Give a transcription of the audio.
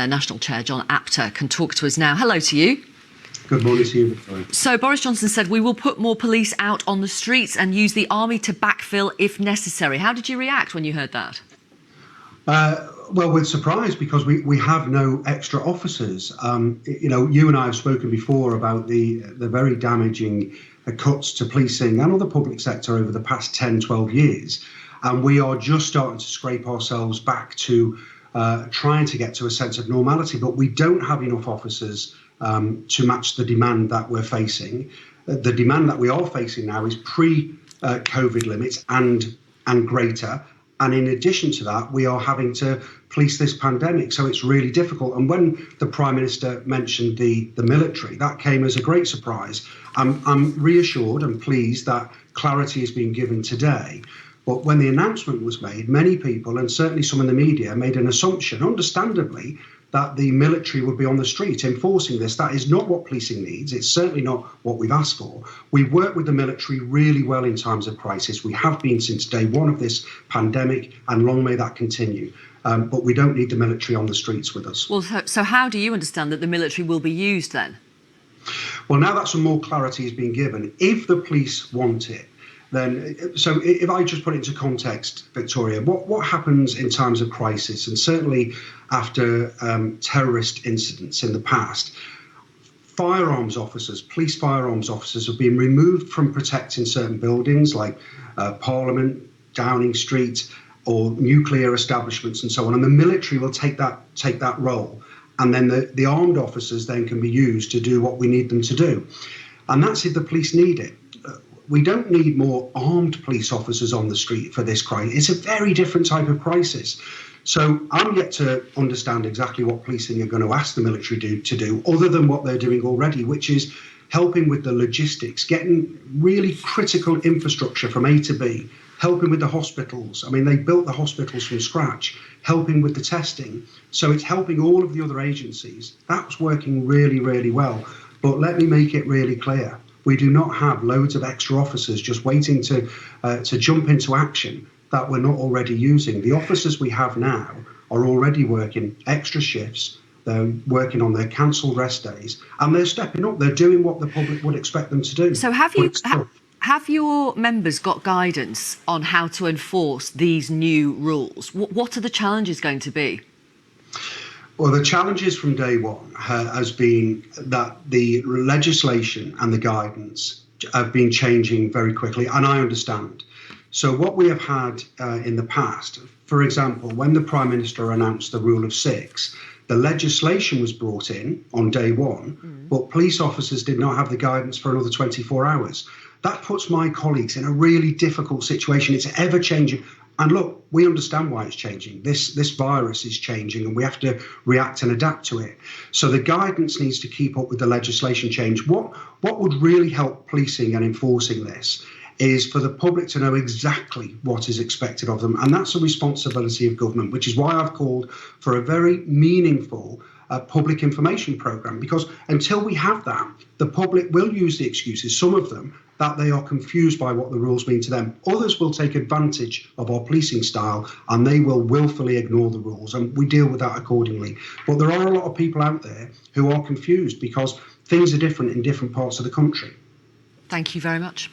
National Chair John Apter can talk to us now. Hello to you. Good morning to you, Victoria. So Boris Johnson said we will put more police out on the streets and use the army to backfill if necessary. How did you react when you heard that? Well, with surprise, because we have no extra officers. You and I have spoken before about the very damaging cuts to policing and other public sector over the past 10, 12 years. And we are just starting to scrape ourselves back to trying to get to a sense of normality. But we don't have enough officers to match the demand that we're facing. The demand that we are facing now is pre-COVID limits and greater. And in addition to that, we are having to police this pandemic. So it's really difficult. And when the Prime Minister mentioned the military, that came as a great surprise. I'm reassured and pleased that clarity is being given today. But when the announcement was made, many people, and certainly some in the media, made an assumption, understandably, that the military would be on the street enforcing this. That is not what policing needs. It's certainly not what we've asked for. We work with the military really well in times of crisis. We have been since day one of this pandemic, and long may that continue. But we don't need the military on the streets with us. Well, so how do you understand that the military will be used then? Well, now that some more clarity is being given, if the police want it, then, so if I just put it into context, Victoria, what happens in times of crisis, and certainly after terrorist incidents in the past, firearms officers, police firearms officers have been removed from protecting certain buildings like Parliament, Downing Street, or nuclear establishments and so on, and the military will take that role, and then the armed officers then can be used to do what we need them to do, and that's if the police need it. We don't need more armed police officers on the street for this crisis. It's a very different type of crisis. So I'm yet to understand exactly what policing are going to ask the military to do, other than what they're doing already, which is helping with the logistics, getting really critical infrastructure from A to B, helping with the hospitals. I mean, they built the hospitals from scratch, helping with the testing. So it's helping all of the other agencies. That's working really, really well. But let me make it really clear. We do not have loads of extra officers just waiting to jump into action that we're not already using. The officers we have now are already working extra shifts. They're working on their cancelled rest days, and they're stepping up. They're doing what the public would expect them to do. So have your members got guidance on how to enforce these new rules? What are the challenges going to be? Well, the challenges from day one has been that the legislation and the guidance have been changing very quickly, and I understand. So what we have had in the past, for example, when the Prime Minister announced the rule of six, the legislation was brought in on day one, but police officers did not have the guidance for another 24 hours. That puts my colleagues in a really difficult situation. It's ever changing. And look, we understand why it's changing. This virus is changing, and we have to react and adapt to it. So the guidance needs to keep up with the legislation change. What would really help policing and enforcing this is for the public to know exactly what is expected of them. And that's a responsibility of government, which is why I've called for a very meaningful public information programme, because until we have that, the public will use the excuses, some of them, that they are confused by what the rules mean to them. Others will take advantage of our policing style, and they will willfully ignore the rules, and we deal with that accordingly. But there are a lot of people out there who are confused because things are different in different parts of the country. Thank you very much.